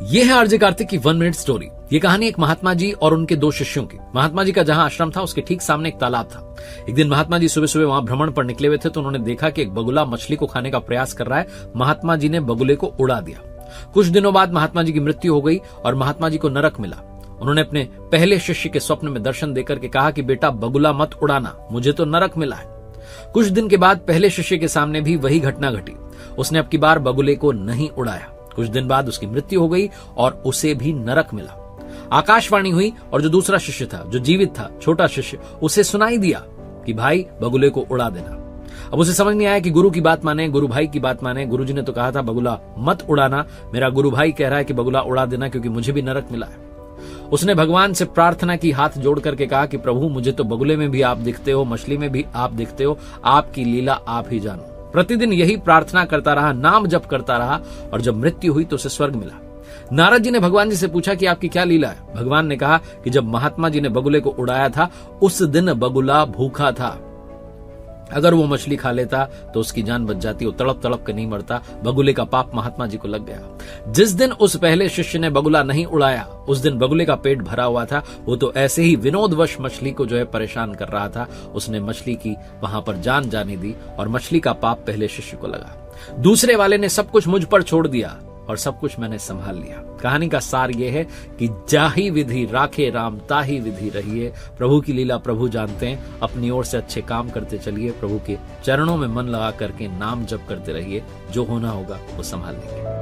यह है आरजे कार्तिक की 1 मिनट स्टोरी। ये कहानी एक महात्मा जी और उनके 2 शिष्यों की। महात्मा जी का जहां आश्रम था उसके ठीक सामने एक तालाब था। एक दिन महात्मा जी सुबह सुबह वहां भ्रमण पर निकले हुए थे तो उन्होंने देखा कि एक बगुला मछली को खाने का प्रयास कर रहा है। महात्मा जी ने बगुले को उड़ा दिया। कुछ दिनों बाद महात्मा जी की मृत्यु हो गई और महात्मा जी को नरक मिला। उन्होंने अपने पहले शिष्य के स्वप्न में दर्शन देकर के कहा कि बेटा बगुला मत उड़ाना, मुझे तो नरक मिला है। कुछ दिन के बाद पहले शिष्य के सामने भी वही घटना घटी। उसने अब की बार बगुले को नहीं उड़ाया। कुछ दिन बाद उसकी मृत्यु हो गई और उसे भी नरक मिला। आकाशवाणी हुई और जो दूसरा शिष्य था, जो जीवित था, छोटा शिष्य, उसे सुनाई दिया कि भाई बगुले को उड़ा देना। अब उसे समझ नहीं आया कि गुरु की बात माने, गुरु भाई की बात माने। गुरुजी ने तो कहा था बगुला मत उड़ाना, मेरा गुरु भाई कह रहा है कि बगुला उड़ा देना क्योंकि मुझे भी नरक मिला है। उसने भगवान से प्रार्थना की, हाथ जोड़ करके कहा कि प्रभु मुझे तो बगुले में भी आप दिखते हो, मछली में भी आप दिखते हो, आपकी लीला आप ही जानो। प्रतिदिन यही प्रार्थना करता रहा, नाम जप करता रहा और जब मृत्यु हुई तो उसे स्वर्ग मिला। नारद जी ने भगवान जी से पूछा कि आपकी क्या लीला है। भगवान ने कहा कि जब महात्मा जी ने बगुले को उड़ाया था उस दिन बगुला भूखा था। अगर वो मछली खा लेता तो उसकी जान बच जाती, वो तड़प तड़प के नहीं मरता। बगुले का पाप महात्मा जी को लग गया। जिस दिन उस पहले शिष्य ने बगुला नहीं उड़ाया उस दिन बगुले का पेट भरा हुआ था। वो तो ऐसे ही विनोदवश मछली को जो है परेशान कर रहा था। उसने मछली की वहां पर जान जाने दी और मछली का पाप पहले शिष्य को लगा। दूसरे वाले ने सब कुछ मुझ पर छोड़ दिया और सब कुछ मैंने संभाल लिया। कहानी का सार यह है कि जाही विधि राखे राम ताही विधि रहिए। प्रभु की लीला प्रभु जानते हैं। अपनी ओर से अच्छे काम करते चलिए, प्रभु के चरणों में मन लगा करके नाम जप करते रहिए। जो होना होगा वो संभाल लेंगे।